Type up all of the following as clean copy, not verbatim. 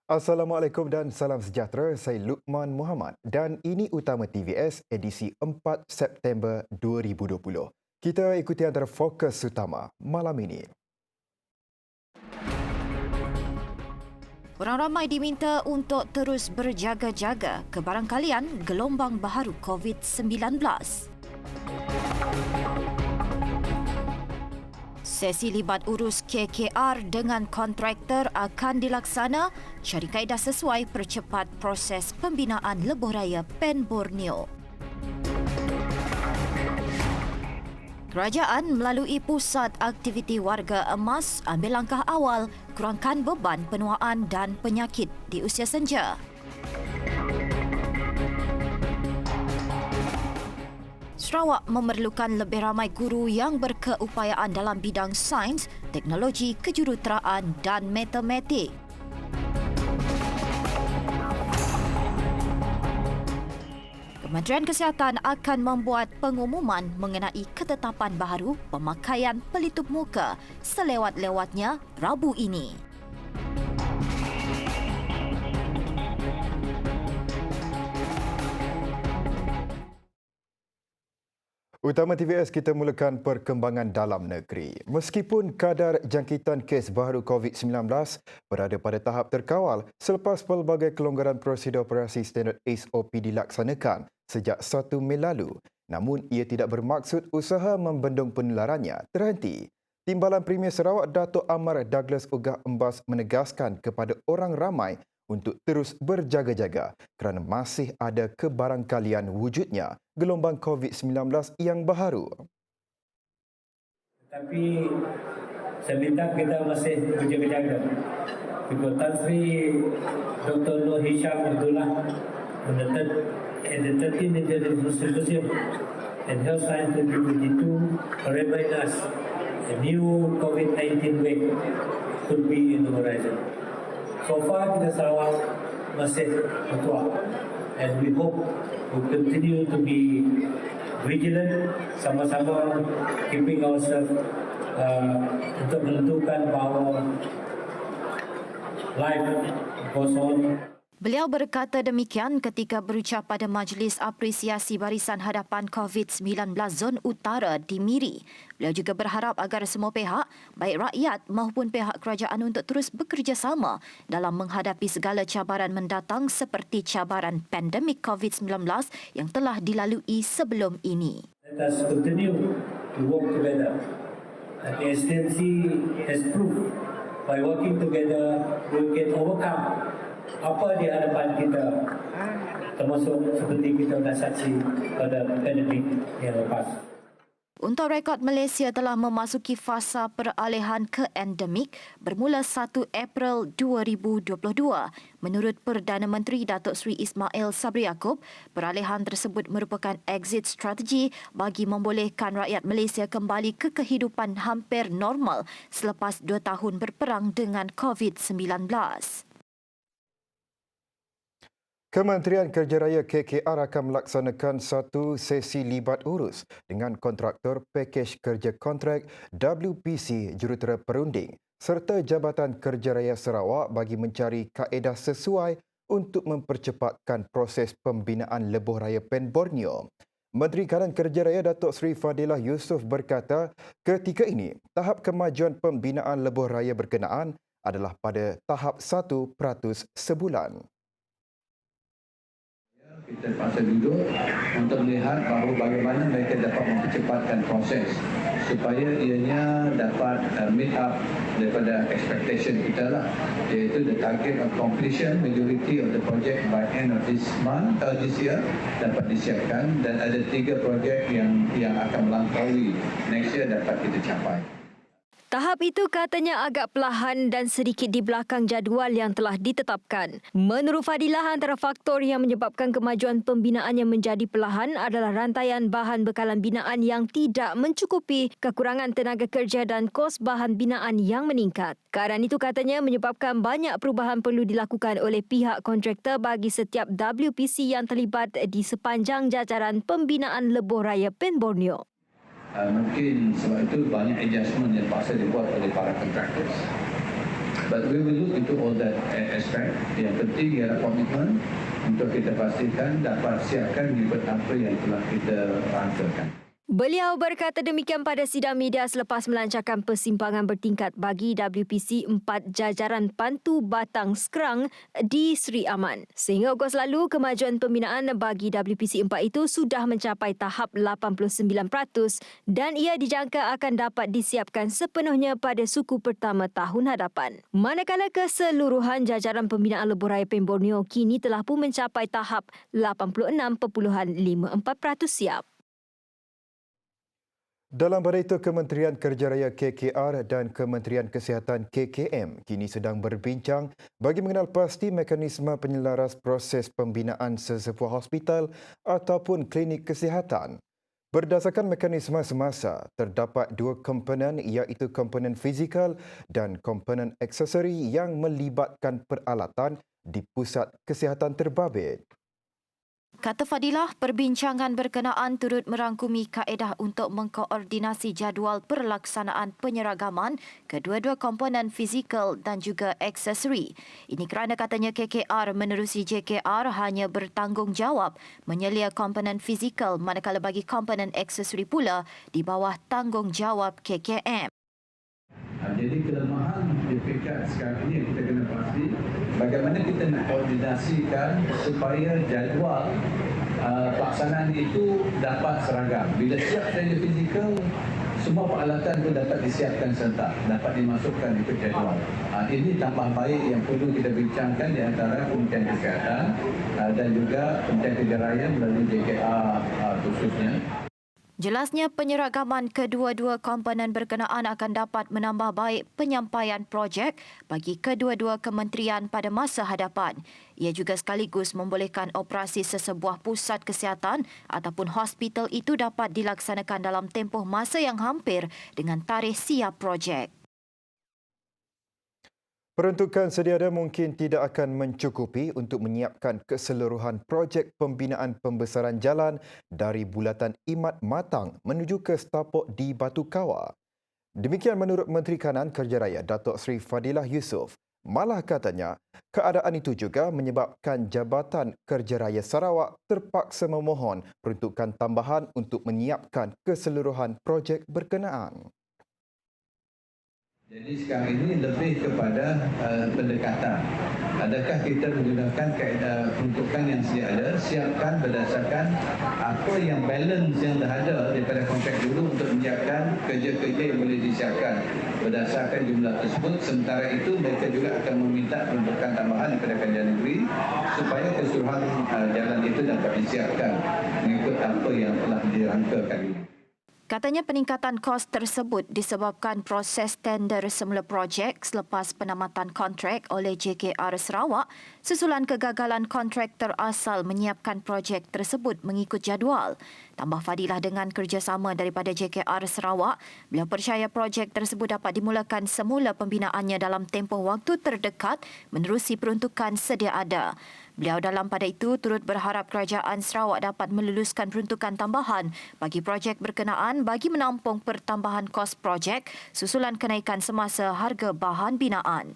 Assalamualaikum dan salam sejahtera. Saya Luqman Muhammad dan ini Utama TVS edisi 4 September 2020. Kita ikuti antara fokus utama malam ini. Orang ramai diminta untuk terus berjaga-jaga kebarangkalian gelombang baharu COVID-19. Sesi libat urus KKR dengan kontraktor akan dilaksana cari kaedah sesuai percepat proses pembinaan lebuh raya Pen Borneo. Kerajaan melalui Pusat Aktiviti Warga Emas ambil langkah awal kurangkan beban penuaan dan penyakit di usia senja. Sarawak memerlukan lebih ramai guru yang berkeupayaan dalam bidang sains, teknologi, kejuruteraan dan matematik. Kementerian Kesihatan akan membuat pengumuman mengenai ketetapan baharu pemakaian pelitup muka selewat-lewatnya Rabu ini. Utama TVS kita mulakan perkembangan dalam negeri. Meskipun kadar jangkitan kes baharu COVID-19 berada pada tahap terkawal selepas pelbagai kelonggaran prosedur operasi standard SOP dilaksanakan sejak 1 Mei lalu, namun ia tidak bermaksud usaha membendung penularannya terhenti. Timbalan Premier Sarawak Datuk Amar Douglas Ugah Embas menegaskan kepada orang ramai untuk terus berjaga-jaga kerana masih ada kebarangkalian wujudnya gelombang COVID-19 yang baharu. Tapi saya minta kita masih berjaga-jaga. Because Tan Sri Dr. Nur Hisham Abdullah on the 13th International Symposium and Health Science 2022 remind us a new COVID-19 wave could be in the horizon. So far, kita Sarawak masih bertuah, and we hope we continue to be vigilant, sama-sama keeping ourselves untuk menentukan bahawa life goes on. Beliau berkata demikian ketika berucap pada Majlis Apresiasi Barisan Hadapan COVID-19 Zon Utara di Miri. Beliau juga berharap agar semua pihak, baik rakyat maupun pihak kerajaan untuk terus bekerjasama dalam menghadapi segala cabaran mendatang seperti cabaran pandemik COVID-19 yang telah dilalui sebelum ini. Let us continue to work together. And the STMC has proved by working together we can overcome apa di hadapan kita, termasuk seperti kita dah saksi pada pandemik yang lepas. Untuk rekod, Malaysia telah memasuki fasa peralihan ke endemik bermula 1 April 2022. Menurut Perdana Menteri Datuk Seri Ismail Sabri Yaakob, peralihan tersebut merupakan exit strategi bagi membolehkan rakyat Malaysia kembali ke kehidupan hampir normal selepas 2 tahun berperang dengan COVID-19. Kementerian Kerja Raya KKR akan melaksanakan satu sesi libat urus dengan kontraktor pakej kerja kontrak WPC Jurutera Perunding serta Jabatan Kerja Raya Sarawak bagi mencari kaedah sesuai untuk mempercepatkan proses pembinaan lebuh raya Pen Borneo. Menteri Kanan Kerja Raya Datuk Seri Fadilah Yusof berkata ketika ini tahap kemajuan pembinaan lebuh raya berkenaan adalah pada tahap 1% sebulan. Kita terpaksa duduk untuk melihat bahawa bagaimana mereka dapat mempercepatkan proses supaya ianya dapat meet up daripada expectation kita lah, iaitu the target of completion majority of the project by end of this month this year dapat disiapkan, dan ada 3 projek yang akan melampaui next year dapat kita capai. Tahap itu katanya agak perlahan dan sedikit di belakang jadual yang telah ditetapkan. Menurut Fadilah, antara faktor yang menyebabkan kemajuan pembinaan yang menjadi perlahan adalah rantaian bahan bekalan binaan yang tidak mencukupi, kekurangan tenaga kerja dan kos bahan binaan yang meningkat. Keadaan itu katanya menyebabkan banyak perubahan perlu dilakukan oleh pihak kontraktor bagi setiap WPC yang terlibat di sepanjang jajaran pembinaan lebuh raya Pen Borneo. Mungkin sebab itu banyak adjustment yang paksa dibuat oleh para contractors. But we will look into all that aspect. Yang penting ialah komitmen untuk kita pastikan dapat siapkan mengikut apa yang telah kita rangkakan. Beliau berkata demikian pada sidang media selepas melancarkan persimpangan bertingkat bagi WPC 4 jajaran Pantu Batang Skerang di Seri Aman. Sehingga Ogos lalu, kemajuan pembinaan bagi WPC 4 itu sudah mencapai tahap 89% dan ia dijangka akan dapat disiapkan sepenuhnya pada suku pertama tahun hadapan. Manakala keseluruhan jajaran pembinaan lebuh raya Pem Borneo kini telah pun mencapai tahap 86.54% siap. Dalam pada itu, Kementerian Kerja Raya KKR dan Kementerian Kesihatan KKM kini sedang berbincang bagi mengenal pasti mekanisme penyelaras proses pembinaan sesebuah hospital ataupun klinik kesihatan. Berdasarkan mekanisme semasa, terdapat dua komponen iaitu komponen fizikal dan komponen aksesori yang melibatkan peralatan di pusat kesihatan terbabit. Kata Fadilah, perbincangan berkenaan turut merangkumi kaedah untuk mengkoordinasi jadual perlaksanaan penyeragaman kedua-dua komponen fizikal dan juga aksesori. Ini kerana katanya KKR menerusi JKR hanya bertanggungjawab menyelia komponen fizikal manakala bagi komponen aksesori pula di bawah tanggungjawab KKM. Jadi kelemahan JPK sekarang ini yang kita kena pasti bagaimana kita nak koordinasikan supaya jadual pelaksanaan itu dapat seragam. Bila siap secara fizikal, semua peralatan itu dapat disiapkan serentak, dapat dimasukkan ikut jadual. Ini tambah baik yang perlu kita bincangkan di antara Kementerian Kesihatan dan juga Kementerian Kerja Raya melalui JKR khususnya. Jelasnya penyeragaman kedua-dua komponen berkenaan akan dapat menambah baik penyampaian projek bagi kedua-dua kementerian pada masa hadapan. Ia juga sekaligus membolehkan operasi sesebuah pusat kesihatan ataupun hospital itu dapat dilaksanakan dalam tempoh masa yang hampir dengan tarikh siap projek. Peruntukan sedia ada mungkin tidak akan mencukupi untuk menyiapkan keseluruhan projek pembinaan pembesaran jalan dari bulatan Imat Matang menuju ke Stapok di Batu Kawah. Demikian menurut Menteri Kanan Kerja Raya Datuk Seri Fadilah Yusof. Malah katanya, keadaan itu juga menyebabkan Jabatan Kerja Raya Sarawak terpaksa memohon peruntukan tambahan untuk menyiapkan keseluruhan projek berkenaan. Jadi sekarang ini lebih kepada pendekatan. Adakah kita menggunakan kaedah peruntukan yang sedia ada, siapkan berdasarkan apa yang balance yang dah ada daripada kontrak dulu untuk menyiapkan kerja-kerja yang boleh disiapkan berdasarkan jumlah tersebut. Sementara itu mereka juga akan meminta peruntukan tambahan daripada Kerajaan Negeri supaya keseluruhan jalan itu dapat disiapkan mengikut apa yang telah dirangkakan ini. Katanya peningkatan kos tersebut disebabkan proses tender semula projek selepas penamatan kontrak oleh JKR Sarawak susulan kegagalan kontraktor asal menyiapkan projek tersebut mengikut jadual. Tambah Fadilah dengan kerjasama daripada JKR Sarawak, beliau percaya projek tersebut dapat dimulakan semula pembinaannya dalam tempoh waktu terdekat menerusi peruntukan sedia ada. Beliau dalam pada itu turut berharap kerajaan Sarawak dapat meluluskan peruntukan tambahan bagi projek berkenaan bagi menampung pertambahan kos projek susulan kenaikan semasa harga bahan binaan.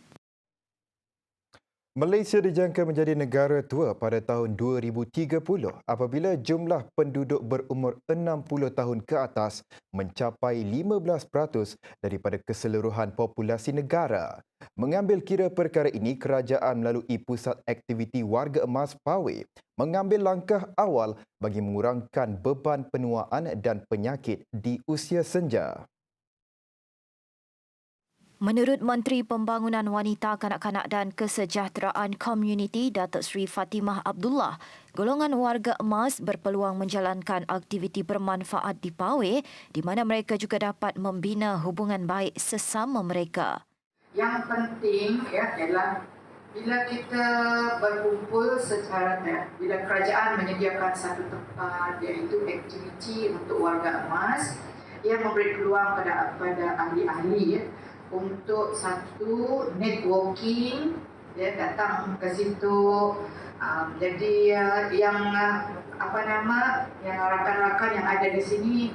Malaysia dijangka menjadi negara tua pada tahun 2030 apabila jumlah penduduk berumur 60 tahun ke atas mencapai 15% daripada keseluruhan populasi negara. Mengambil kira perkara ini, kerajaan melalui Pusat Aktiviti Warga Emas PAWE mengambil langkah awal bagi mengurangkan beban penuaan dan penyakit di usia senja. Menurut Menteri Pembangunan Wanita, Kanak-kanak dan Kesejahteraan Komuniti Datuk Seri Fatimah Abdullah, golongan warga emas berpeluang menjalankan aktiviti bermanfaat di PAWE di mana mereka juga dapat membina hubungan baik sesama mereka. Yang penting ialah bila kita berkumpul secara bila kerajaan menyediakan satu tempat iaitu aktiviti untuk warga emas yang memberi peluang kepada ahli-ahli untuk satu networking datang ke situ. Jadi yang yang rakan-rakan yang ada di sini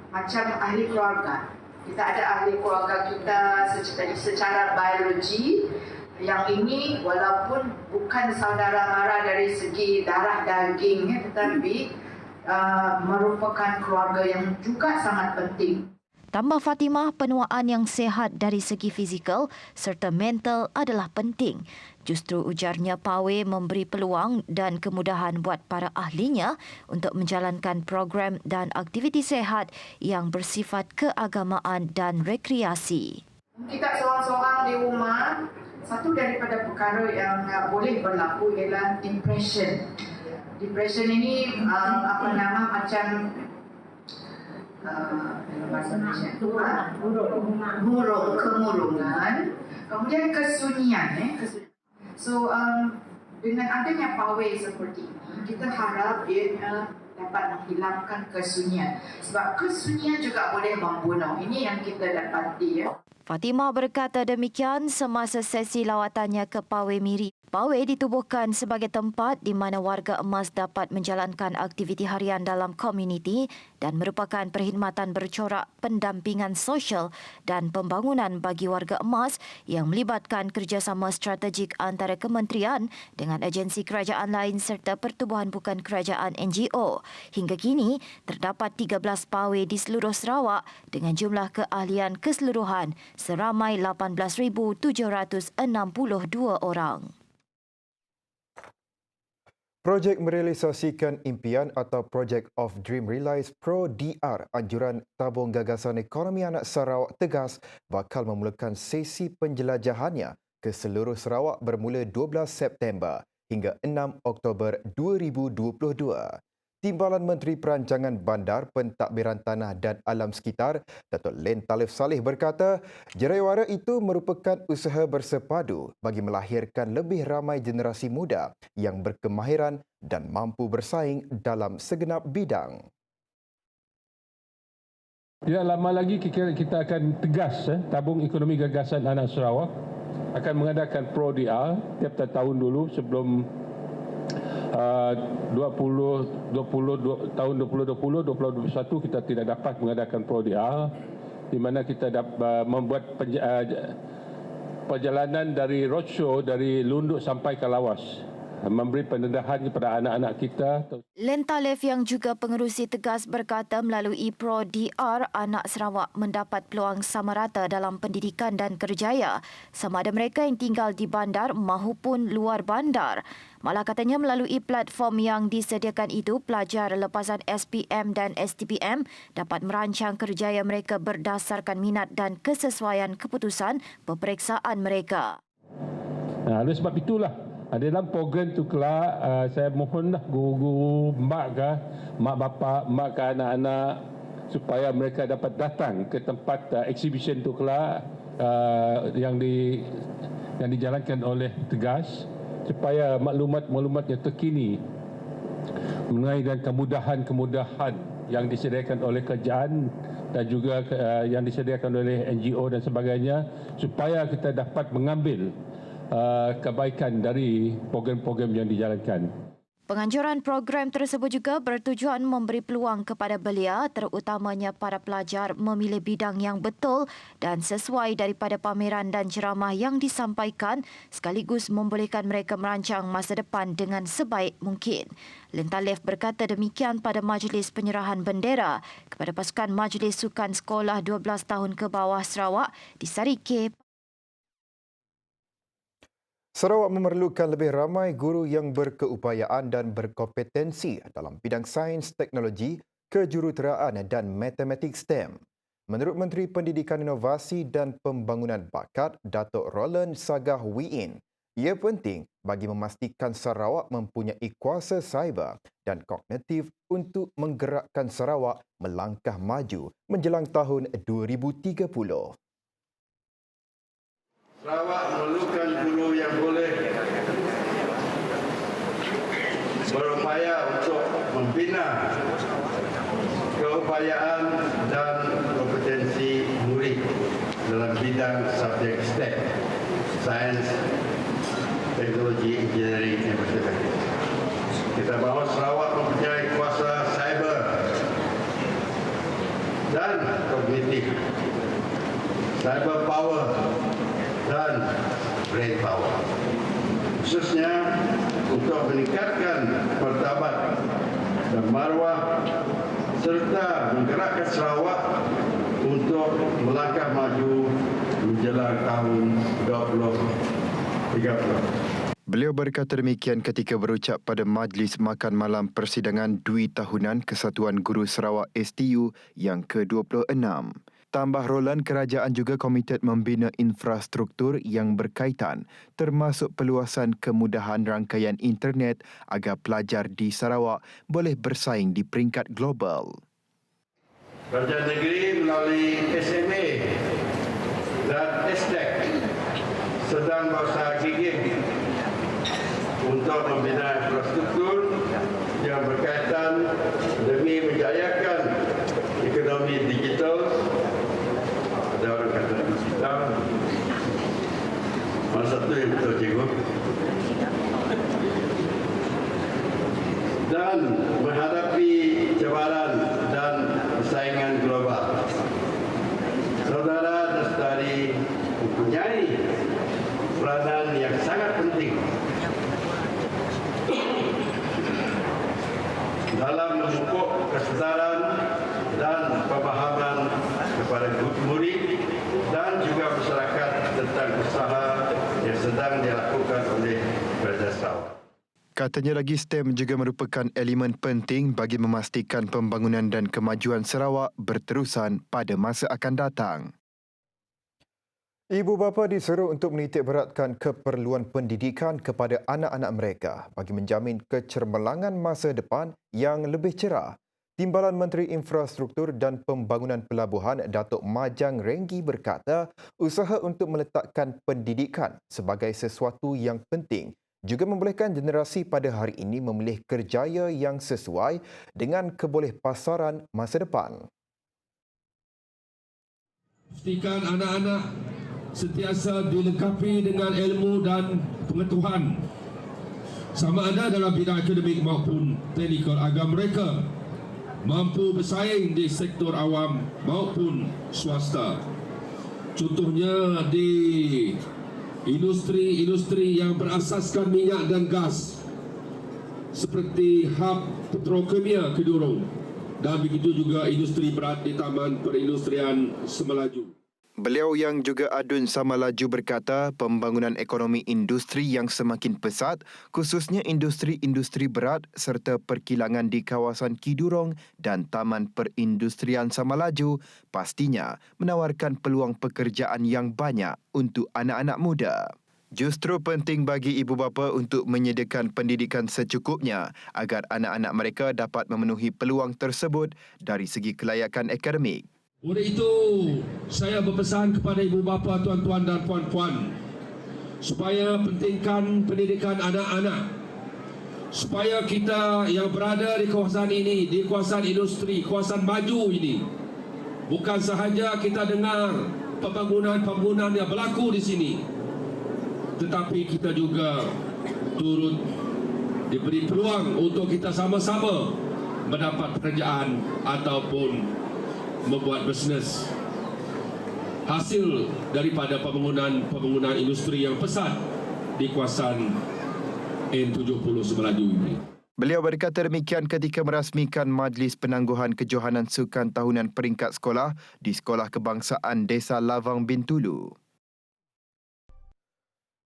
macam ahli keluarga. Kita ada ahli keluarga kita secara biologi. Yang ini walaupun bukan saudara mara dari segi darah daging, tetapi merupakan keluarga yang juga sangat penting. Tambah Fatimah, penuaan yang sihat dari segi fizikal serta mental adalah penting. Justru ujarnya Pawe memberi peluang dan kemudahan buat para ahlinya untuk menjalankan program dan aktiviti sihat yang bersifat keagamaan dan rekreasi. Kita seorang-seorang di rumah, satu daripada perkara yang boleh berlaku ialah depression. Depression ini macam bahasa Malaysia itu kemurungan, kemudian kesunyian. So dengan adanya pawai seperti ini, kita harap ia dapat menghilangkan kesunyian, sebab kesunyian juga boleh membunuh. Ini yang kita dapati. Fatimah berkata demikian semasa sesi lawatannya ke Pawe Miri. Pawe ditubuhkan sebagai tempat di mana warga emas dapat menjalankan aktiviti harian dalam komuniti dan merupakan perkhidmatan bercorak pendampingan sosial dan pembangunan bagi warga emas yang melibatkan kerjasama strategik antara kementerian dengan agensi kerajaan lain serta pertubuhan bukan kerajaan NGO. Hingga kini, terdapat 13 Pawe di seluruh Sarawak dengan jumlah keahlian keseluruhan seramai 18,762 orang. Projek merealisasikan impian atau Project of Dream Realize Pro-DR Anjuran Tabung Gagasan Ekonomi Anak Sarawak tegas bakal memulakan sesi penjelajahannya ke seluruh Sarawak bermula 12 September hingga 6 Oktober 2022. Timbalan Menteri Perancangan Bandar, Pentadbiran Tanah dan Alam Sekitar, Datuk Len Talif Saleh berkata, jeraiwara itu merupakan usaha bersepadu bagi melahirkan lebih ramai generasi muda yang berkemahiran dan mampu bersaing dalam segenap bidang. Tidak lama lagi kita akan tegas tabung ekonomi gagasan anak Sarawak akan mengadakan Pro-DR tiap tahun dulu sebelum tahun 2020-2021 kita tidak dapat mengadakan Pro-DR di mana kita dapat membuat perjalanan dari roadshow dari Lunduk sampai ke Lawas, memberi pendedahan kepada anak-anak kita. Len Talif yang juga pengerusi tegas berkata melalui Pro-DR, anak Sarawak mendapat peluang sama rata dalam pendidikan dan kerjaya, sama ada mereka yang tinggal di bandar mahupun luar bandar. Malah katanya melalui platform yang disediakan itu, pelajar lepasan SPM dan STPM dapat merancang kerjaya mereka berdasarkan minat dan kesesuaian keputusan peperiksaan mereka. Nah, oleh sebab itulah dalam program tu kelak saya mohonlah guru-guru, mak bapak, mak ke anak-anak supaya mereka dapat datang ke tempat exhibition tu kelak yang dijalankan oleh Tegas supaya maklumat-maklumat yang terkini mengenai dan kemudahan-kemudahan yang disediakan oleh kerajaan dan juga yang disediakan oleh NGO dan sebagainya supaya kita dapat mengambil kebaikan dari program-program yang dijalankan. Penganjuran program tersebut juga bertujuan memberi peluang kepada belia, terutamanya para pelajar, memilih bidang yang betul dan sesuai daripada pameran dan ceramah yang disampaikan, sekaligus membolehkan mereka merancang masa depan dengan sebaik mungkin. Len Talif berkata demikian pada majlis penyerahan bendera kepada pasukan Majlis Sukan Sekolah 12 tahun ke bawah Sarawak di Sarike. Sarawak memerlukan lebih ramai guru yang berkeupayaan dan berkompetensi dalam bidang sains, teknologi, kejuruteraan dan matematik STEM. Menurut Menteri Pendidikan Inovasi dan Pembangunan Bakat, Datuk Roland Sagah Wiin, ia penting bagi memastikan Sarawak mempunyai kuasa cyber dan kognitif untuk menggerakkan Sarawak melangkah maju menjelang tahun 2030. Sarawak memerlukan guru yang boleh berupaya untuk membina keupayaan dan kompetensi murid dalam bidang subjek STEM, sains, teknologi, engineering dan matematik. Kita mahu Sarawak mempunyai kuasa cyber dan kognitif cyber power dan brain power. Khususnya untuk meningkatkan martabat dan maruah serta menggerakkan Sarawak untuk melangkah maju menjelang tahun 2030. Beliau berkata demikian ketika berucap pada Majlis Makan Malam Persidangan Dwi Tahunan Kesatuan Guru Sarawak STU yang ke-26. Tambah Roland, kerajaan juga komited membina infrastruktur yang berkaitan termasuk peluasan kemudahan rangkaian internet agar pelajar di Sarawak boleh bersaing di peringkat global. Kerajaan negeri melalui SMA dan SDEC sedang berusaha gigih untuk membina infrastruktur yang berkaitan demi menjayakan ekonomi digital. Ada orang kata digital. Mana satu yang betul, cikgu? Dan menghadapi cabaran dan persaingan global. Saudara Dastari mempunyai peranan yang sangat penting dalam memupuk kesedaran dan pemahaman kepada murid dan juga masyarakat tentang usaha yang sedang dilakukan oleh Kerajaan Sarawak. Katanya lagi STEM juga merupakan elemen penting bagi memastikan pembangunan dan kemajuan Sarawak berterusan pada masa akan datang. Ibu bapa disuruh untuk menitikberatkan keperluan pendidikan kepada anak-anak mereka bagi menjamin kecermelangan masa depan yang lebih cerah. Timbalan Menteri Infrastruktur dan Pembangunan Pelabuhan Datuk Majang Renggi berkata, usaha untuk meletakkan pendidikan sebagai sesuatu yang penting juga membolehkan generasi pada hari ini memilih kerjaya yang sesuai dengan kebolehpasaran masa depan. Pastikan anak-anak sentiasa dilengkapi dengan ilmu dan pengetahuan sama ada dalam bidang akademik maupun teknikal agar mereka mampu bersaing di sektor awam maupun swasta. Contohnya di industri yang berasaskan minyak dan gas seperti hub petrokimia Kedurong dan begitu juga industri berat di Taman Perindustrian Semelaju. Beliau yang juga adun sama laju berkata pembangunan ekonomi industri yang semakin pesat, khususnya industri-industri berat serta perkilangan di kawasan Kidurong dan Taman Perindustrian Samalaju pastinya menawarkan peluang pekerjaan yang banyak untuk anak-anak muda. Justru penting bagi ibu bapa untuk menyediakan pendidikan secukupnya agar anak-anak mereka dapat memenuhi peluang tersebut dari segi kelayakan akademik. Oleh itu, saya berpesan kepada ibu bapa, tuan-tuan dan puan-puan supaya pentingkan pendidikan anak-anak, supaya kita yang berada di kawasan ini, di kawasan industri, kawasan maju ini, bukan sahaja kita dengar pembangunan-pembangunan yang berlaku di sini, tetapi kita juga turut diberi peluang untuk kita sama-sama mendapat pekerjaan ataupun membuat bisnes hasil daripada pembangunan industri yang pesat di kawasan N70 Semelaju ini. Beliau berkata demikian ketika merasmikan Majlis Penangguhan Kejohanan Sukan Tahunan Peringkat Sekolah di Sekolah Kebangsaan Desa Lavang Bintulu.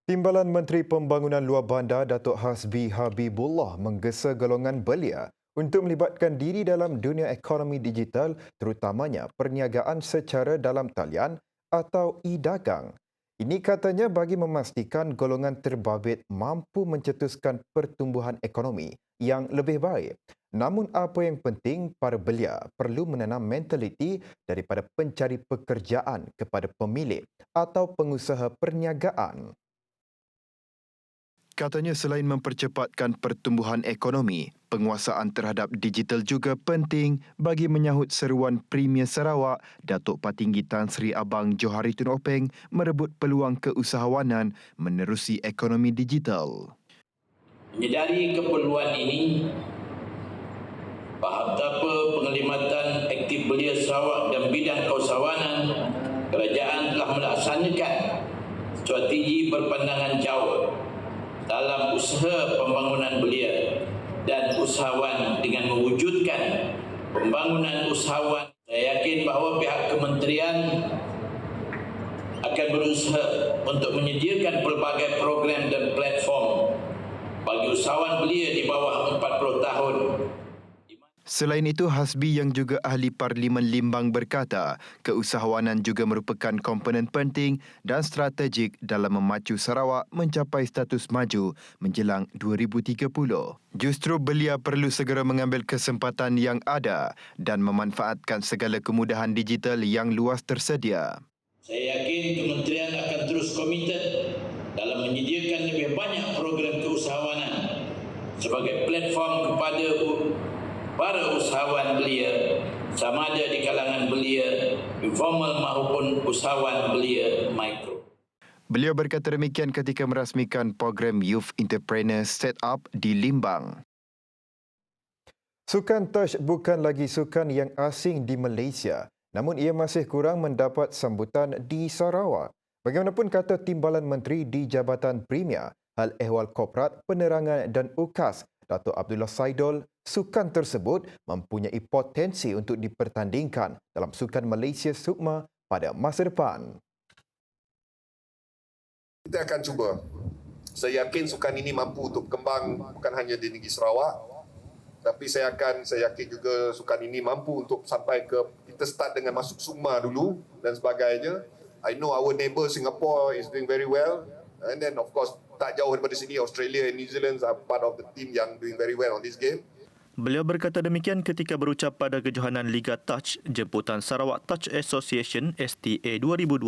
Timbalan Menteri Pembangunan Luar Bandar Datuk Hasbi Habibullah menggesa golongan belia untuk melibatkan diri dalam dunia ekonomi digital terutamanya perniagaan secara dalam talian atau e-dagang. Ini katanya bagi memastikan golongan terbabit mampu mencetuskan pertumbuhan ekonomi yang lebih baik. Namun apa yang penting, para belia perlu menanam mentaliti daripada pencari pekerjaan kepada pemilik atau pengusaha perniagaan. Katanya selain mempercepatkan pertumbuhan ekonomi, penguasaan terhadap digital juga penting bagi menyahut seruan Premier Sarawak, Datuk Patinggi Tan Sri Abang Johari Tun Openg merebut peluang keusahawanan menerusi ekonomi digital. Menyedari keperluan ini, bahawa penglibatan aktif belia Sarawak dan bidang keusahawanan kerajaan telah melaksanakan strategi berpandangan jauh dalam usaha pembangunan belia dan usahawan dengan mewujudkan pembangunan usahawan. Saya yakin bahawa pihak kementerian akan berusaha untuk menyediakan pelbagai program dan platform bagi usahawan belia di bawah 40 tahun. Selain itu, Hasbi yang juga ahli Parlimen Limbang berkata, keusahawanan juga merupakan komponen penting dan strategik dalam memacu Sarawak mencapai status maju menjelang 2030. Justru belia perlu segera mengambil kesempatan yang ada dan memanfaatkan segala kemudahan digital yang luas tersedia. Saya yakin kementerian akan terus komited dalam menyediakan lebih banyak program keusahawanan sebagai platform kepada para usahawan belia, sama ada di kalangan belia informal maupun usahawan belia mikro. Beliau berkata demikian ketika merasmikan program Youth Entrepreneur Setup di Limbang. Sukan touch bukan lagi sukan yang asing di Malaysia, namun ia masih kurang mendapat sambutan di Sarawak. Bagaimanapun kata Timbalan Menteri di Jabatan Premier, Hal Ehwal Korporat, Penerangan dan UKAS, Dato' Abdullah Saidol, sukan tersebut mempunyai potensi untuk dipertandingkan dalam Sukan Malaysia Sukma pada masa depan. Kita akan cuba. Saya yakin sukan ini mampu untuk berkembang bukan hanya di negeri Sarawak, tapi saya yakin juga sukan ini mampu untuk sampai ke, kita start dengan masuk Sukma dulu dan sebagainya. I know our neighbour Singapore is doing very well, and then of course tak jauh daripada sini Australia and New Zealand are part of the team yang doing very well on this game. Beliau berkata demikian ketika berucap pada kejohanan Liga Touch jemputan Sarawak Touch Association STA 2022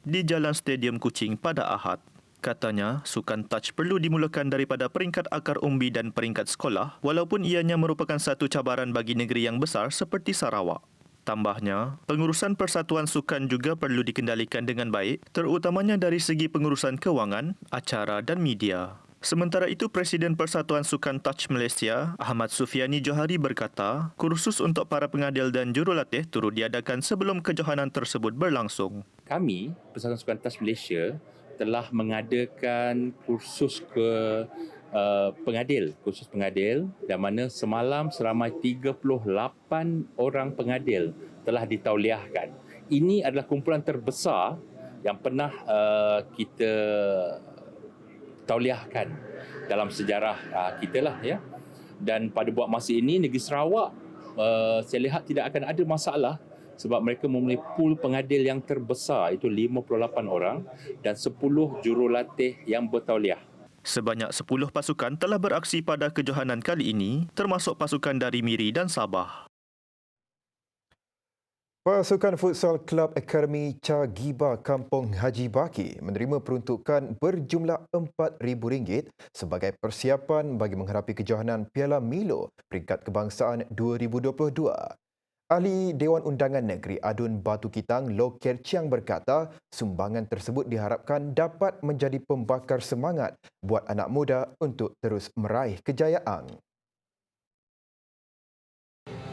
di Jalan Stadium Kuching pada Ahad. Katanya, sukan touch perlu dimulakan daripada peringkat akar umbi dan peringkat sekolah walaupun ianya merupakan satu cabaran bagi negeri yang besar seperti Sarawak. Tambahnya, pengurusan persatuan sukan juga perlu dikendalikan dengan baik, terutamanya dari segi pengurusan kewangan, acara dan media. Sementara itu, Presiden Persatuan Sukan Touch Malaysia, Ahmad Sufiani Johari berkata, kursus untuk para pengadil dan jurulatih turut diadakan sebelum kejohanan tersebut berlangsung. Kami, Persatuan Sukan Touch Malaysia, telah mengadakan kursus pengadil dan mana semalam seramai 38 orang pengadil telah ditauliahkan. Ini adalah kumpulan terbesar yang pernah kita tauliahkan dalam sejarah kita lah ya. Dan pada buat masa ini negeri Sarawak saya lihat tidak akan ada masalah sebab mereka mempunyai pool pengadil yang terbesar, itu 58 orang dan 10 jurulatih yang bertauliah. Sebanyak 10 pasukan telah beraksi pada kejohanan kali ini, termasuk pasukan dari Miri dan Sabah. Pasukan Futsal Kelab Akademi Cagiba Kampung Haji Baki menerima peruntukan berjumlah RM4,000 sebagai persiapan bagi menghadapi kejohanan Piala Milo Peringkat Kebangsaan 2022. Ahli Dewan Undangan Negeri Adun Batu Kitang, Loh Ker Chiang berkata, sumbangan tersebut diharapkan dapat menjadi pembakar semangat buat anak muda untuk terus meraih kejayaan.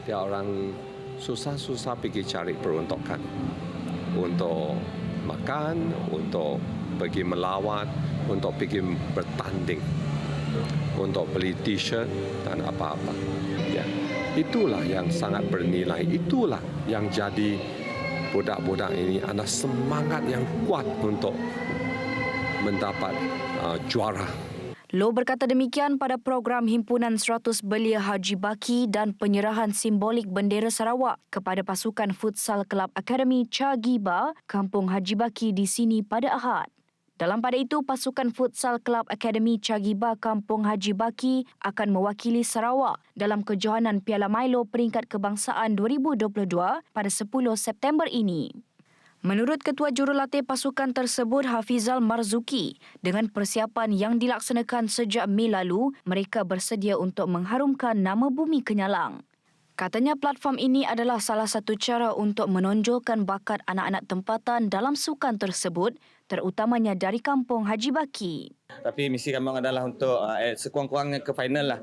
Dia orang susah-susah pergi cari peruntukan untuk makan, untuk pergi melawat, untuk pergi bertanding, untuk beli t-shirt dan apa-apa. Ya. Itulah yang sangat bernilai. Itulah yang jadi budak-budak ini ada semangat yang kuat untuk mendapat juara. Loh berkata demikian pada program himpunan 100 belia Haji Baki dan penyerahan simbolik bendera Sarawak kepada pasukan Futsal Kelab Akademi Cagiba Kampung Haji Baki di sini pada Ahad. Dalam pada itu, pasukan Futsal Kelab Akademi Cagiba Kampung Haji Baki akan mewakili Sarawak dalam kejohanan Piala Milo Peringkat Kebangsaan 2022 pada 10 September ini. Menurut Ketua Jurulatih pasukan tersebut Hafizal Marzuki, dengan persiapan yang dilaksanakan sejak Mei lalu, mereka bersedia untuk mengharumkan nama bumi Kenyalang. Katanya platform ini adalah salah satu cara untuk menonjolkan bakat anak-anak tempatan dalam sukan tersebut, terutamanya dari Kampung Haji Baki. Tapi misi kami adalah untuk sekurang-kurangnya ke final lah.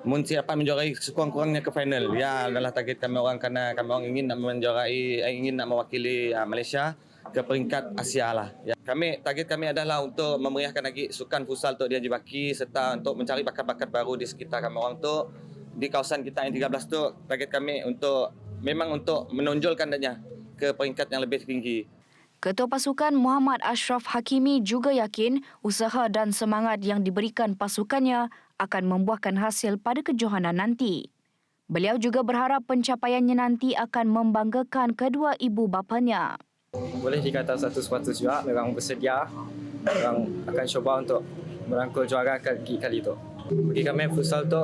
Mun siapa menjuarai sekurang-kurangnya ke final. Ya adalah target kami orang kerana kami orang ingin nak menjuarai, ingin nak mewakili Malaysia ke peringkat Asia lah. Ya. Target kami adalah untuk memeriahkan lagi sukan futsal untuk Dian Baki serta untuk mencari bakat-bakat baru di sekitar kami orang tu. Di kawasan kita yang 13 tu, target kami memang untuk menonjolkan dia ke peringkat yang lebih tinggi. Ketua Pasukan Muhammad Ashraf Hakimi juga yakin usaha dan semangat yang diberikan pasukannya akan membuahkan hasil pada kejohanan nanti. Beliau juga berharap pencapaiannya nanti akan membanggakan kedua ibu bapanya. Boleh dikata 100% juga, mereka bersedia. Mereka akan cuba untuk merangkul juara kali itu. Bagi kami, futsal itu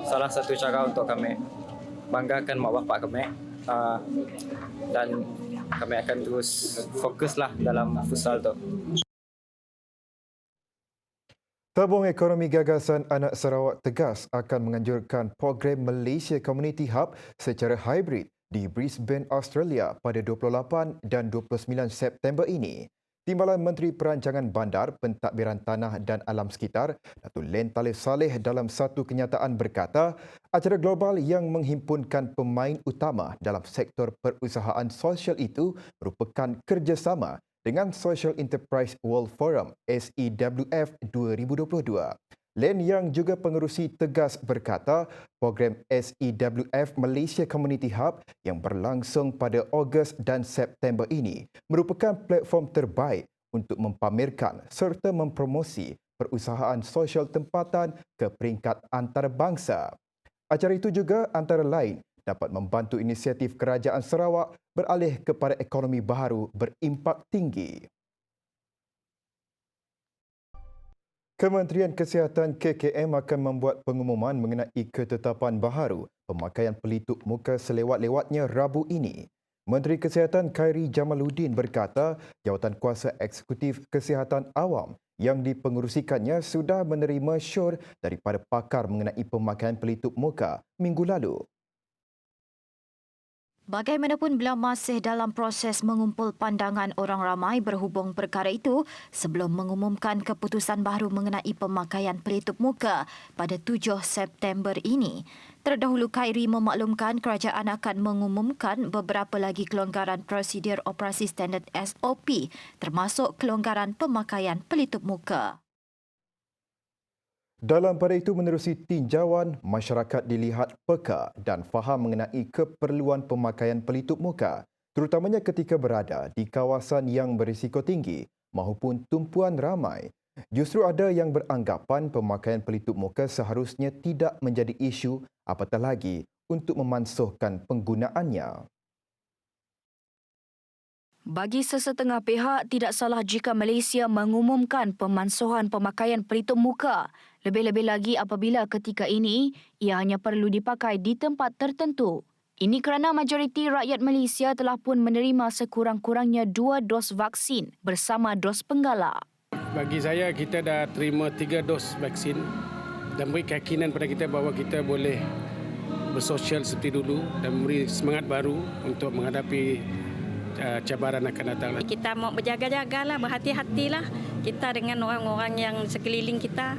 salah satu cara untuk kami banggakan mak bapak kami. Dan kami akan terus fokuslah dalam futsal itu. Tabung Ekonomi Gagasan Anak Sarawak tegas akan menganjurkan program Malaysia Community Hub secara hybrid di Brisbane, Australia pada 28 dan 29 September ini. Timbalan Menteri Perancangan Bandar, Pentadbiran Tanah dan Alam Sekitar, Datuk Len Talib Saleh dalam satu kenyataan berkata, acara global yang menghimpunkan pemain utama dalam sektor perusahaan sosial itu merupakan kerjasama dengan Social Enterprise World Forum SEWF 2022. Len yang juga pengerusi tegas berkata, program SEWF Malaysia Community Hub yang berlangsung pada Ogos dan September ini merupakan platform terbaik untuk mempamerkan serta mempromosi perusahaan sosial tempatan ke peringkat antarabangsa. Acara itu juga antara lain dapat membantu inisiatif Kerajaan Sarawak beralih kepada ekonomi baharu berimpak tinggi. Kementerian Kesihatan KKM akan membuat pengumuman mengenai ketetapan baharu pemakaian pelitup muka selewat-lewatnya Rabu ini. Menteri Kesihatan Khairi Jamaluddin berkata, Jawatankuasa Eksekutif Kesihatan Awam yang dipengerusikannya sudah menerima syur daripada pakar mengenai pemakaian pelitup muka minggu lalu. Bagaimanapun beliau masih dalam proses mengumpul pandangan orang ramai berhubung perkara itu sebelum mengumumkan keputusan baru mengenai pemakaian pelitup muka pada 7 September ini. Terdahulu Khairi memaklumkan kerajaan akan mengumumkan beberapa lagi kelonggaran prosedur operasi standard SOP termasuk kelonggaran pemakaian pelitup muka. Dalam pada itu menerusi tinjauan, masyarakat dilihat peka dan faham mengenai keperluan pemakaian pelitup muka, terutamanya ketika berada di kawasan yang berisiko tinggi maupun tumpuan ramai. Justru ada yang beranggapan pemakaian pelitup muka seharusnya tidak menjadi isu apatah lagi untuk memansuhkan penggunaannya. Bagi sesetengah pihak, tidak salah jika Malaysia mengumumkan pemansuhan pemakaian pelitup muka. Lebih-lebih lagi apabila ketika ini, ia hanya perlu dipakai di tempat tertentu. Ini kerana majoriti rakyat Malaysia telah pun menerima sekurang-kurangnya 2 dos vaksin bersama dos penggala. Bagi saya, kita dah terima 3 dos vaksin dan beri keyakinan pada kita bahawa kita boleh bersosial seperti dulu dan memberi semangat baru untuk menghadapi cabaran akan datang. Kita mau berjaga-jagalah, berhati-hatilah kita dengan orang-orang yang sekeliling kita.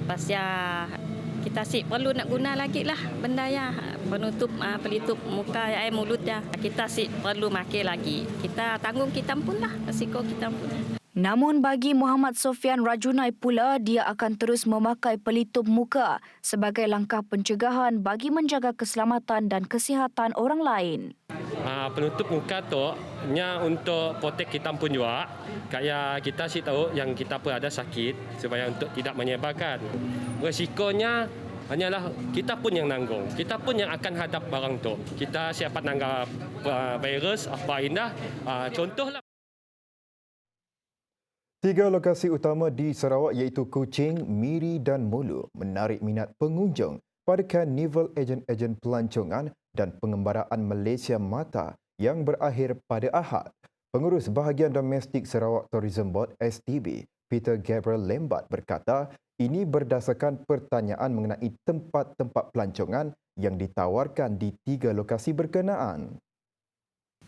Pasal kita perlu nak guna lagi lah benda ya penutup pelitup muka mulut ya. Kita perlu pakai lagi. Kita tanggung kita pun lah, risiko kita pun. Namun bagi Muhammad Sofian Rajunai pula, dia akan terus memakai pelitup muka sebagai langkah pencegahan bagi menjaga keselamatan dan kesihatan orang lain. Penutup muka tu nya untuk protek kita pun juga. Kayak kita tahu yang kita pun ada sakit supaya untuk tidak menyebarkan. Resikonya hanyalah kita pun yang nanggung. Kita pun yang akan hadap barang tu. Kita siapa nanggap virus apa indah. Contohlah 3 lokasi utama di Sarawak iaitu Kuching, Miri dan Mulu menarik minat pengunjung pada Karnival Ejen-Ejen Pelancongan dan Pengembaraan Malaysia Mata yang berakhir pada Ahad. Pengurus Bahagian Domestik Sarawak Tourism Board STB, Peter Gabriel Lembat berkata, ini berdasarkan pertanyaan mengenai tempat-tempat pelancongan yang ditawarkan di 3 lokasi berkenaan.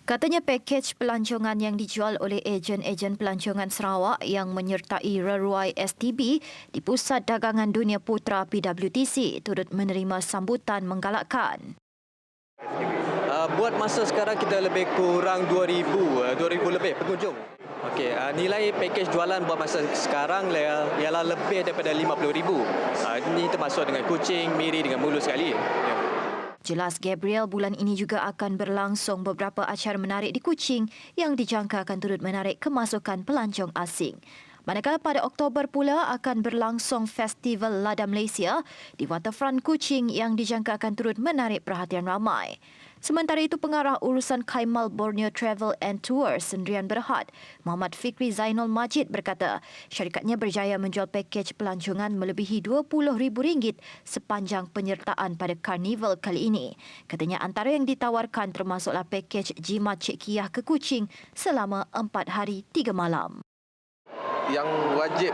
Katanya pakej pelancongan yang dijual oleh ejen-ejen pelancongan Sarawak yang menyertai reruai STB di Pusat Dagangan Dunia Putra PWTC turut menerima sambutan menggalakkan. Buat masa sekarang kita lebih kurang 2,000 lebih pengunjung. Okey, nilai pakej jualan buat masa sekarang ialah lebih daripada 50,000. Ini termasuk dengan kucing, miri dengan mulu sekali. Ya. Jelas Gabriel, bulan ini juga akan berlangsung beberapa acara menarik di Kuching yang dijangka akan turut menarik kemasukan pelancong asing. Manakala pada Oktober pula akan berlangsung Festival Lada Malaysia di Waterfront Kuching yang dijangka akan turut menarik perhatian ramai. Sementara itu, Pengarah Urusan Kaimal Borneo Travel and Tours Sendirian Berhad, Muhammad Fikri Zainul Majid berkata, syarikatnya berjaya menjual pakej pelancongan melebihi RM20,000 sepanjang penyertaan pada karnival kali ini. Katanya antara yang ditawarkan termasuklah pakej jimat Cik Kiyah ke Kuching selama 4 hari 3 malam. Yang wajib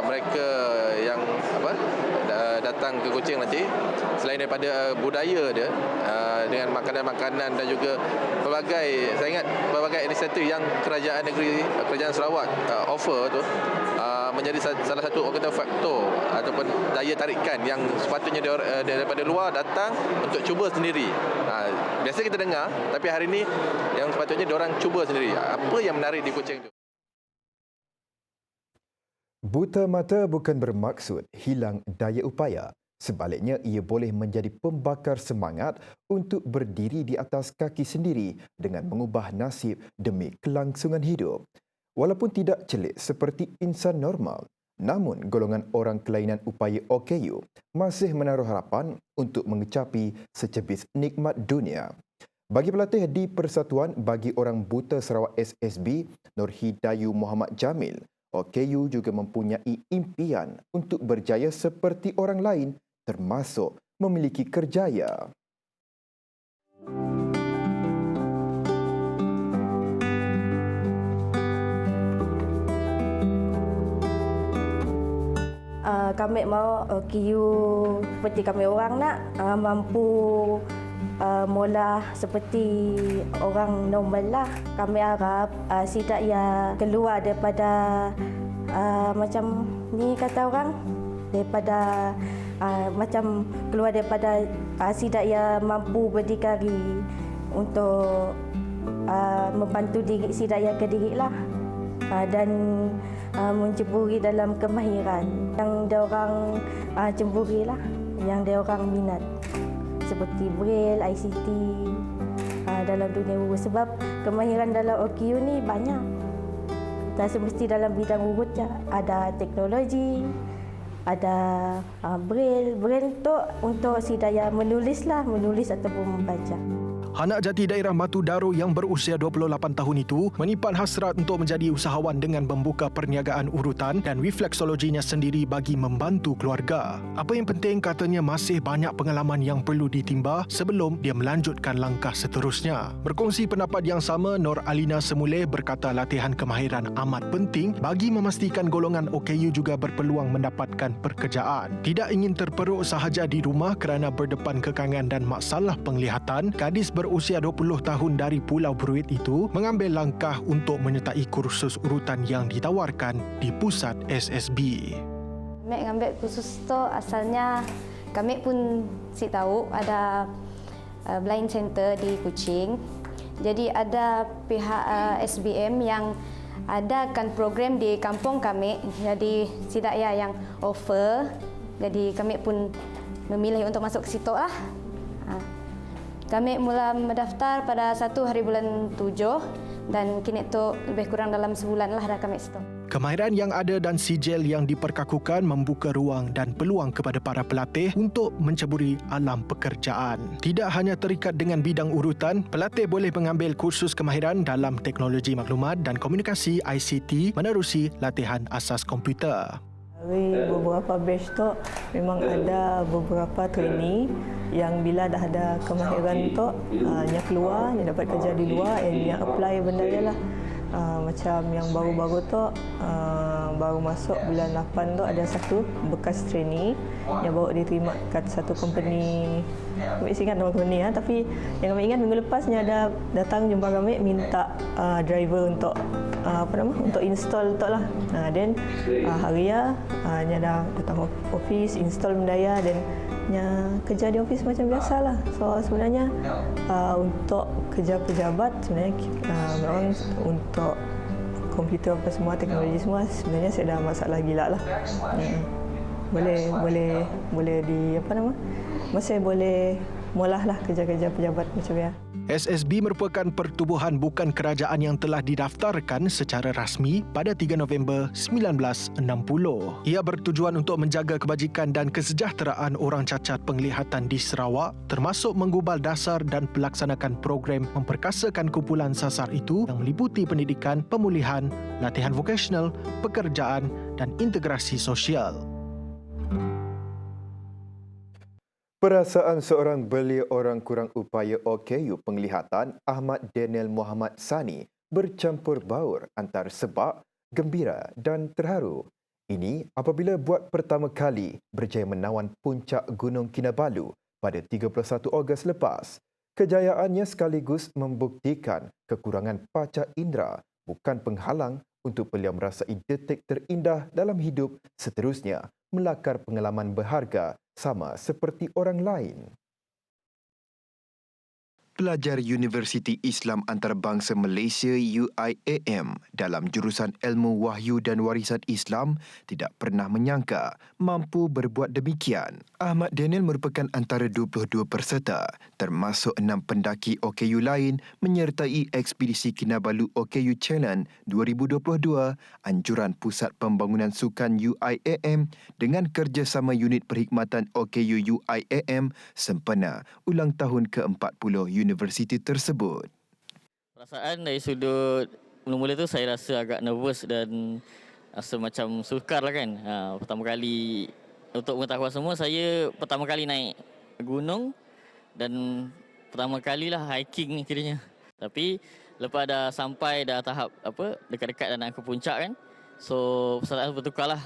mereka yang datang ke Kuching nanti, selain daripada budaya dia dengan makanan-makanan dan juga pelbagai, saya ingat pelbagai inisiatif yang kerajaan negeri, kerajaan Sarawak offer tu, menjadi salah satu faktor ataupun daya tarikan yang sepatutnya daripada luar datang untuk cuba sendiri. Biasa kita dengar, tapi hari ini yang sepatutnya diorang cuba sendiri. Apa yang menarik di Kuching tu? Buta mata bukan bermaksud hilang daya upaya. Sebaliknya, ia boleh menjadi pembakar semangat untuk berdiri di atas kaki sendiri dengan mengubah nasib demi kelangsungan hidup. Walaupun tidak celik seperti insan normal, namun golongan orang kelainan upaya OKU masih menaruh harapan untuk mengecapi secebis nikmat dunia. Bagi pelatih di Persatuan Bagi Orang Buta Sarawak SSB, Nur Hidayu Muhammad Jamil, OKU juga mempunyai impian untuk berjaya seperti orang lain, termasuk memiliki kerjaya. Kami mau OKU seperti kami orang nak mampu mula seperti orang normal lah. Kami harap tidak ia keluar daripada macam ni kata orang, daripada macam keluar daripada tidak ia mampu berdikari untuk membantu diri tidak ia ke diri lah, dan menceburi dalam kemahiran yang diorang cemburi lah, yang diorang minat, seperti Braille, ICT dalam dunia urut. Sebab kemahiran dalam OKU ni banyak. Tak semesti dalam bidang urut je. Ada teknologi, ada Braille. Braille tu untuk si daya menulis lah, menulis ataupun membaca. Anak jati daerah Batu Daru yang berusia 28 tahun itu menyimpan hasrat untuk menjadi usahawan dengan membuka perniagaan urutan dan refleksologinya sendiri bagi membantu keluarga. Apa yang penting, katanya masih banyak pengalaman yang perlu ditimba sebelum dia melanjutkan langkah seterusnya. Berkongsi pendapat yang sama, Nur Alina Semule berkata latihan kemahiran amat penting bagi memastikan golongan OKU juga berpeluang mendapatkan pekerjaan. Tidak ingin terperuk sahaja di rumah kerana berdepan kekangan dan masalah penglihatan, gadis berusia 20 tahun dari Pulau Bruit itu mengambil langkah untuk menyertai kursus urutan yang ditawarkan di pusat SSB. Kami ambil kursus tu asalnya kami pun si tahu ada blind center di Kuching. Jadi ada pihak SBM yang adakan program di kampung kami. Jadi si daya yang offer. Jadi kami pun memilih untuk masuk ke situ lah. Kami mula mendaftar pada 1 hari bulan 7 dan kini tu lebih kurang dalam sebulan lah dah kami situ. Kemahiran yang ada dan sijil yang diperkakukan membuka ruang dan peluang kepada para pelatih untuk menceburi alam pekerjaan. Tidak hanya terikat dengan bidang urutan, pelatih boleh mengambil kursus kemahiran dalam teknologi maklumat dan komunikasi ICT menerusi latihan asas komputer. Dari beberapa batch tu memang ada beberapa trainee yang bila dah ada kemahiran tu yang keluar, yang dapat kerja di luar, yang apply benda dia lah. Macam yang baru-baru tu baru masuk bulan 8 tu ada satu bekas trainee yang baru diterima kat satu company. Kami ingat nama company tapi yang kami ingat minggu lepasnya ada datang jumpa kami minta driver untuk untuk install tu lah. Dan hari nya dah datang office install benda dan hanya kerja di ofis macam biasalah. So sebenarnya untuk kerja pejabat sebenarnya memang untuk komputer apa semua, teknologi semua sebenarnya saya dah masalah gila lah. Boleh di apa nama? Masih boleh mula lah kerja-kerja pejabat macam ya. SSB merupakan pertubuhan bukan kerajaan yang telah didaftarkan secara rasmi pada 3 November 1960. Ia bertujuan untuk menjaga kebajikan dan kesejahteraan orang cacat penglihatan di Sarawak, termasuk menggubal dasar dan pelaksanakan program memperkasakan kumpulan sasar itu yang meliputi pendidikan, pemulihan, latihan vokasional, pekerjaan dan integrasi sosial. Perasaan seorang belia orang kurang upaya OKU penglihatan Ahmad Daniel Muhammad Sani bercampur baur antara sebab, gembira dan terharu. Ini apabila buat pertama kali berjaya menawan puncak Gunung Kinabalu pada 31 Ogos lepas. Kejayaannya sekaligus membuktikan kekurangan panca indera bukan penghalang untuk beliau merasai detik terindah dalam hidup, seterusnya melakar pengalaman berharga sama seperti orang lain. Pelajar Universiti Islam Antarabangsa Malaysia UIAM dalam jurusan Ilmu Wahyu dan Warisan Islam tidak pernah menyangka mampu berbuat demikian. Ahmad Daniel merupakan antara 22 peserta, termasuk 6 pendaki OKU lain menyertai ekspedisi Kinabalu OKU Challenge 2022, anjuran Pusat Pembangunan Sukan UIAM dengan kerjasama unit perkhidmatan OKU UIAM sempena ulang tahun ke-40 universiti tersebut. Perasaan dari sudut mula-mula tu saya rasa agak nervous dan rasa macam sukar lah kan. Pertama kali, untuk pengetahuan semua, saya pertama kali naik gunung dan pertama kali lah hiking ni kiranya. Tapi lepas dah sampai dah tahap dekat-dekat dan nak ke puncak kan, so perasaan bertukar lah.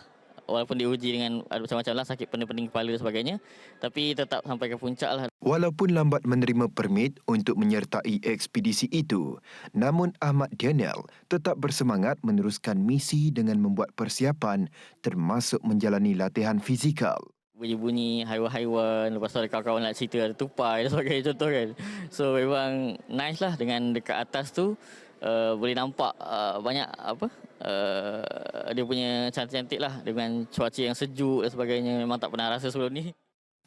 Walaupun diuji dengan macam-macam lah, sakit pening-pening kepala dan sebagainya, tapi tetap sampai ke puncak lah. Walaupun lambat menerima permit untuk menyertai ekspedisi itu, namun Ahmad Daniel tetap bersemangat meneruskan misi dengan membuat persiapan termasuk menjalani latihan fizikal. Bunyi-bunyi haiwan-haiwan, lepas tu ada kawan-kawan nak cerita ada tupai dan sebagainya contoh kan. So memang nice lah dengan dekat atas tu. Boleh nampak banyak dia punya cantik-cantik lah dengan cuaca yang sejuk dan sebagainya. Memang tak pernah rasa sebelum ni.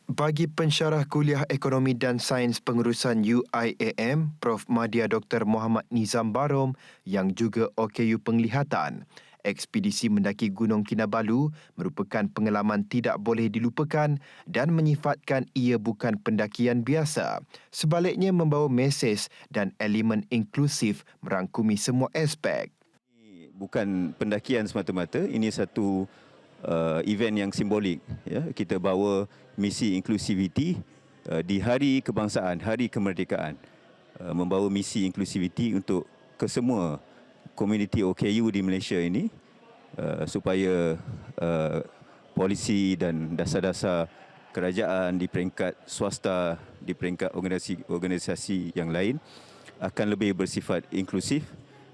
Bagi pensyarah kuliah ekonomi dan sains pengurusan UIAM, Prof. Madya Dr. Muhammad Nizam Barom yang juga OKU penglihatan, ekspedisi mendaki Gunung Kinabalu merupakan pengalaman tidak boleh dilupakan dan menyifatkan ia bukan pendakian biasa. Sebaliknya membawa mesej dan elemen inklusif merangkumi semua aspek. Bukan pendakian semata-mata, ini satu event yang simbolik. Ya. Kita bawa misi inklusiviti di Hari Kebangsaan, Hari Kemerdekaan. Membawa misi inklusiviti untuk ke semua komuniti OKU di Malaysia ini supaya polisi dan dasar-dasar kerajaan di peringkat swasta, di peringkat organisasi yang lain akan lebih bersifat inklusif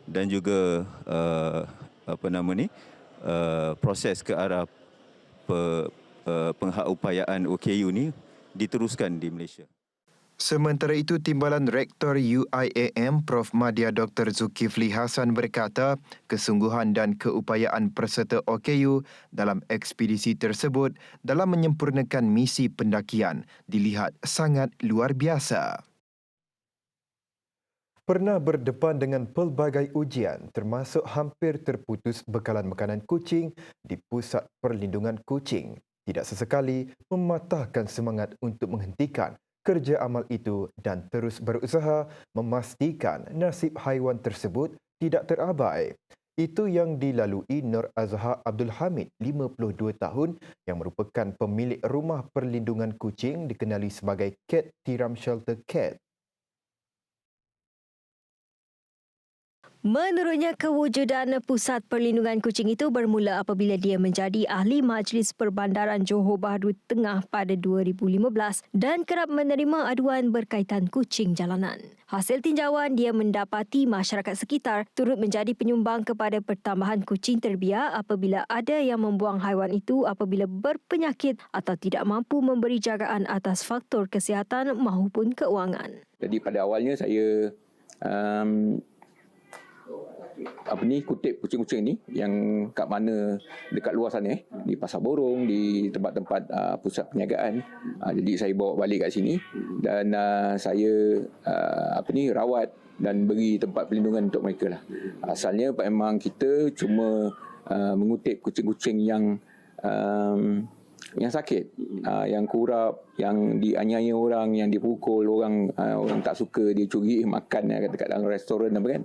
dan juga proses ke arah pengupayaan OKU ni diteruskan di Malaysia. Sementara itu, Timbalan Rektor UIAM Prof. Madya Dr. Zulkifli Hasan berkata, kesungguhan dan keupayaan peserta OKU dalam ekspedisi tersebut dalam menyempurnakan misi pendakian dilihat sangat luar biasa. Pernah berdepan dengan pelbagai ujian termasuk hampir terputus bekalan makanan kucing di Pusat Perlindungan Kucing. Tidak sesekali mematahkan semangat untuk menghentikan kerja amal itu dan terus berusaha memastikan nasib haiwan tersebut tidak terabai. Itu yang dilalui Nur Azhar Abdul Hamid, 52 tahun, yang merupakan pemilik rumah perlindungan kucing dikenali sebagai Cat Tiram Shelter Cat. Menurutnya, kewujudan Pusat Perlindungan Kucing itu bermula apabila dia menjadi ahli Majlis Perbandaran Johor Bahru Tengah pada 2015 dan kerap menerima aduan berkaitan kucing jalanan. Hasil tinjauan, dia mendapati masyarakat sekitar turut menjadi penyumbang kepada pertambahan kucing terbiak apabila ada yang membuang haiwan itu apabila berpenyakit atau tidak mampu memberi jagaan atas faktor kesihatan maupun keuangan. Jadi pada awalnya saya kutip kucing-kucing ni yang kat mana dekat luar sana di Pasar Borong, di tempat-tempat pusat perniagaan. Jadi saya bawa balik kat sini dan saya rawat dan beri tempat perlindungan untuk mereka lah. Asalnya memang kita cuma mengutip kucing-kucing yang sakit, yang kurap, yang dianiaya orang, yang dipukul orang, orang tak suka, dia curi makan dekat dalam restoran apa kan.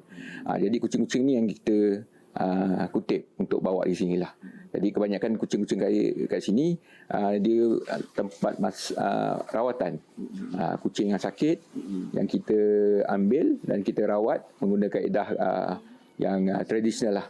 Jadi kucing-kucing ni yang kita kutip untuk bawa di sini lah. Jadi kebanyakan kucing-kucing kat sini dia tempat rawatan kucing yang sakit yang kita ambil dan kita rawat menggunakan kaedah yang tradisional lah.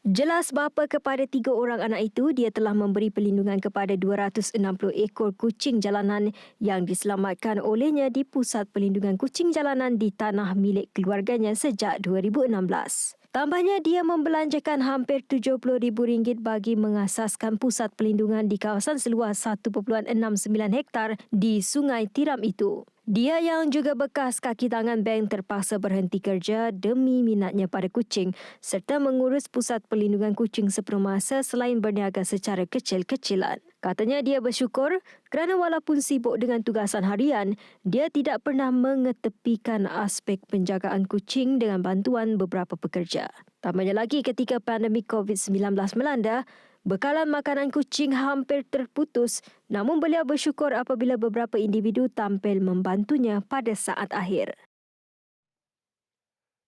Jelas bapa kepada 3 orang anak itu, dia telah memberi perlindungan kepada 260 ekor kucing jalanan yang diselamatkan olehnya di Pusat Perlindungan Kucing Jalanan di tanah milik keluarganya sejak 2016. Tambahnya, dia membelanjakan hampir RM70,000 bagi mengasaskan pusat perlindungan di kawasan seluas 1.69 hektar di Sungai Tiram itu. Dia yang juga bekas kaki tangan bank terpaksa berhenti kerja demi minatnya pada kucing serta mengurus pusat perlindungan kucing sepenuh masa selain berniaga secara kecil-kecilan. Katanya dia bersyukur kerana walaupun sibuk dengan tugasan harian, dia tidak pernah mengetepikan aspek penjagaan kucing dengan bantuan beberapa pekerja. Tambahnya lagi, ketika pandemik COVID-19 melanda, bekalan makanan kucing hampir terputus, namun beliau bersyukur apabila beberapa individu tampil membantunya pada saat akhir.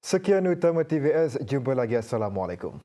Sekian utama TVS, jumpa lagi. Assalamualaikum.